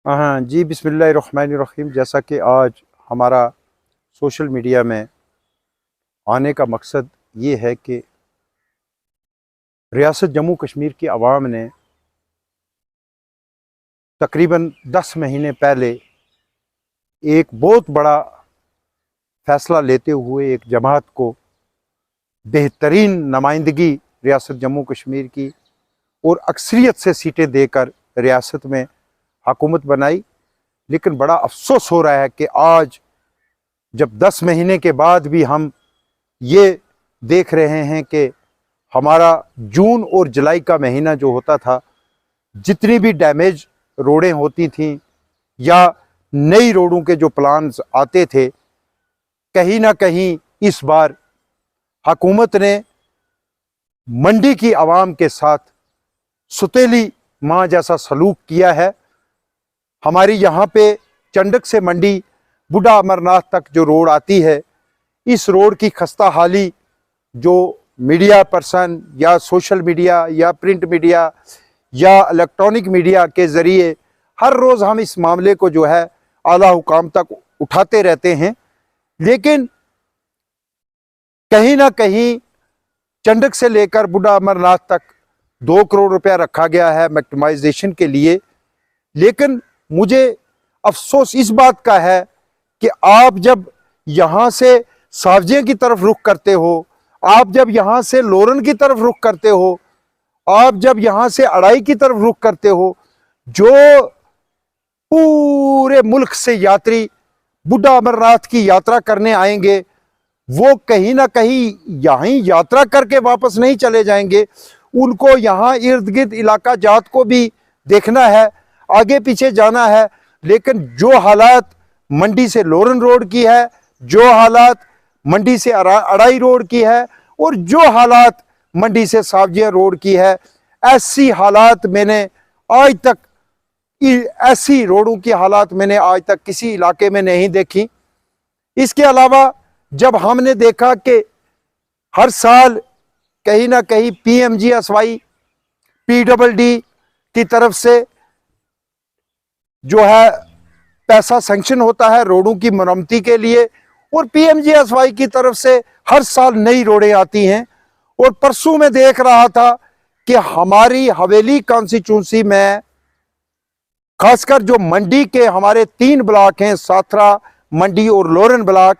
हाँ जी, बिस्मिल्लाहिर्रहमानिर्रहीम। जैसा कि आज हमारा सोशल मीडिया में आने का मकसद ये है कि रियासत जम्मू कश्मीर की आवाम ने तकरीबन 10 महीने पहले एक बहुत बड़ा फ़ैसला लेते हुए एक जमात को बेहतरीन नुमाइंदगी रियासत जम्मू कश्मीर की और अक्सरियत से सीटें देकर रियासत में हुकूमत बनाई। लेकिन बड़ा अफसोस हो रहा है कि आज जब 10 महीने के बाद भी हम ये देख रहे हैं कि हमारा जून और जुलाई का महीना जो होता था, जितनी भी डैमेज रोडें होती थीं या नई रोडों के जो प्लान्स आते थे, कहीं ना कहीं इस बार हुकूमत ने मंडी की आवाम के साथ सुतेली माँ जैसा सलूक किया है। हमारी यहाँ पे चंडक से मंडी बूढ़ा अमरनाथ तक जो रोड आती है, इस रोड की खस्ता हाली जो मीडिया पर्सन या सोशल मीडिया या प्रिंट मीडिया या इलेक्ट्रॉनिक मीडिया के ज़रिए हर रोज़ हम इस मामले को जो है आला हुकाम तक उठाते रहते हैं। लेकिन कहीं ना कहीं चंडक से लेकर बूढ़ा अमरनाथ तक 2 करोड़ रुपया रखा गया है मैक्टिमाइजेशन के लिए। लेकिन मुझे अफसोस इस बात का है कि आप जब यहाँ से सावजिया की तरफ रुख करते हो, आप जब यहाँ से लोरन की तरफ रुख करते हो, आप जब यहाँ से अड़ाई की तरफ रुख करते हो, जो पूरे मुल्क से यात्री बूढ़ा अमरनाथ की यात्रा करने आएंगे, वो कहीं ना कहीं यहीं यात्रा करके वापस नहीं चले जाएंगे। उनको यहाँ इर्द गिर्द इलाका जात को भी देखना है, आगे पीछे जाना है। लेकिन जो हालात मंडी से लोरन रोड की है, जो हालात मंडी से अड़ाई रोड की है और जो हालात मंडी से सावजिया रोड की है, ऐसी हालात मैंने आज तक ऐसी रोडों की हालात मैंने आज तक किसी इलाके में नहीं देखी। इसके अलावा जब हमने देखा कि हर साल कहीं ना कहीं PMGSY PWD की तरफ से जो है पैसा सैंक्शन होता है रोडों की मरम्मती के लिए, और PMGSY की तरफ से हर साल नई रोडें आती हैं। और परसों में देख रहा था कि हमारी हवेली कॉन्स्टिट्यूंसी में खासकर जो मंडी के हमारे 3 ब्लॉक हैं, साथरा, मंडी और लोरन ब्लॉक,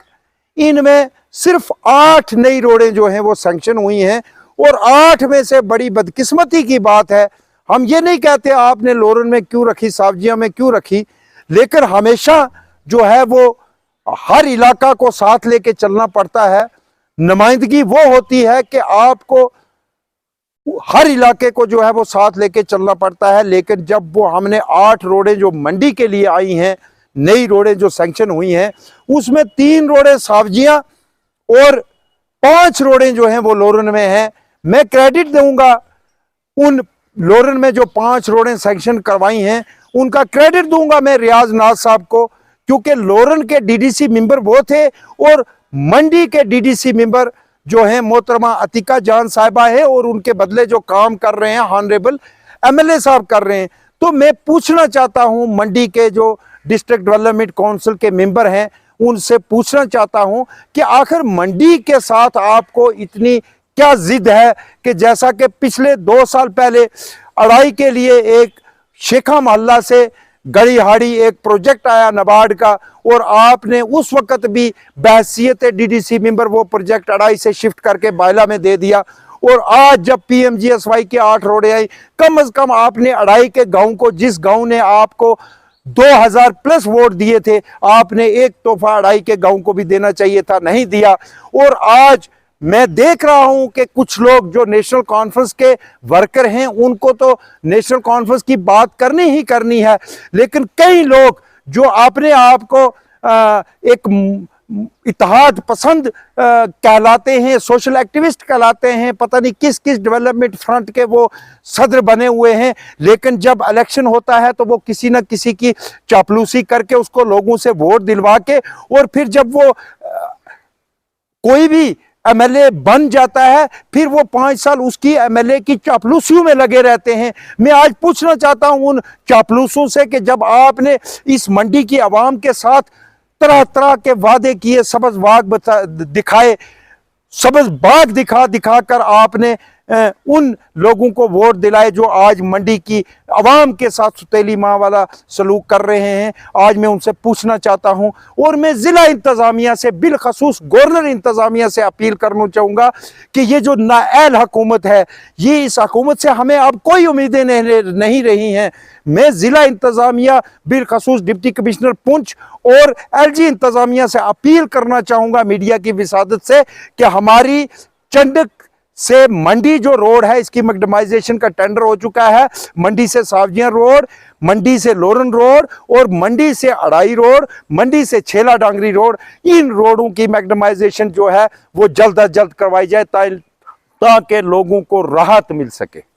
इनमें सिर्फ 8 नई रोडें जो हैं वो सैंक्शन हुई हैं। और 8 में से बड़ी बदकिस्मती की बात है, हम ये नहीं कहते आपने लोरन में क्यों रखी, सावजिया में क्यों रखी, लेकिन हमेशा जो है वो हर इलाका को साथ लेके चलना पड़ता है। नुमाइंदगी वो होती है कि आपको हर इलाके को जो है वो साथ लेके चलना पड़ता है। लेकिन जब वो हमने 8 रोडें जो मंडी के लिए आई हैं, नई रोडें जो सैंक्शन हुई हैं, उसमें 3 रोडें सावजिया और 5 रोडें जो हैं वो लोरन में हैं। मैं क्रेडिट दूंगा उन लोरन में जो 5 रोडें सैंक्शन करवाई हैं, उनका क्रेडिट दूंगा मैं रियाज नाज साहब को, क्योंकि लोरन के DDC मेंबर वो थे और मंडी के DDC मेंबर जो हैं मोहतरमा अतिका जान साहिबा है, और उनके बदले जो काम कर रहे हैं ऑनरेबल MLA साहब कर रहे हैं। तो मैं पूछना चाहता हूं मंडी के जो डिस्ट्रिक्ट डेवलपमेंट काउंसिल के मेंबर हैं, उनसे पूछना चाहता हूं कि आखिर मंडी के साथ आपको इतनी क्या जिद है कि जैसा कि पिछले 2 साल पहले अड़ाई के लिए एक शेखा मोहल्ला से गड़ीहाड़ी एक प्रोजेक्ट आया नाबार्ड का, और आपने उस वक्त भी बहसियत DDC मेंबर वो प्रोजेक्ट अड़ाई से शिफ्ट करके बायला में दे दिया। और आज जब PMGSY की 8 रोडें आई, कम से कम आपने अड़ाई के गांव को, जिस गांव ने आपको 2000 प्लस वोट दिए थे, आपने एक तोहफा अड़ाई के गांव को भी देना चाहिए था, नहीं दिया। और आज मैं देख रहा हूं कि कुछ लोग जो नेशनल कॉन्फ्रेंस के वर्कर हैं, उनको तो नेशनल कॉन्फ्रेंस की बात करनी ही करनी है, लेकिन कई लोग जो अपने आप को एक इत्तेहाद पसंद कहलाते हैं, सोशल एक्टिविस्ट कहलाते हैं, पता नहीं किस किस डेवलपमेंट फ्रंट के वो सदर बने हुए हैं, लेकिन जब इलेक्शन होता है तो वो किसी न किसी की चापलूसी करके उसको लोगों से वोट दिलवा के, और फिर जब वो कोई भी एमएलए बन जाता है, फिर वो 5 साल उसकी एमएलए की चापलूसियों में लगे रहते हैं। मैं आज पूछना चाहता हूं उन चापलूसों से कि जब आपने इस मंडी की आवाम के साथ तरह तरह के वादे किए, सबज बाग दिखाए, सबज बाग दिखा दिखा कर आपने उन लोगों को वोट दिलाए जो आज मंडी की आवाम के साथ सुतेली माँ वाला सलूक कर रहे हैं। आज मैं उनसे पूछना चाहता हूं और मैं जिला इंतजामिया से, बिलखसूस गवर्नर इंतजामिया से अपील करना चाहूंगा कि ये जो नाअहल हुकूमत है, ये इस हुकूमत से हमें अब कोई उम्मीदें नहीं रही हैं। मैं जिला इंतजामिया, बिलखसूस डिप्टी कमिश्नर पुंछ और एलजी इंतजामिया से अपील करना चाहूंगा मीडिया की विसादत से कि हमारी चंडक से मंडी जो रोड है, इसकी मैग्डमाइजेशन का टेंडर हो चुका है। मंडी से सावजियां रोड, मंडी से लोरन रोड और मंडी से अड़ाई रोड, मंडी से छेला डांगरी रोड, इन रोडों की मैग्डमाइजेशन जो है वो जल्द अज जल्द करवाई जाए ताकि लोगों को राहत मिल सके।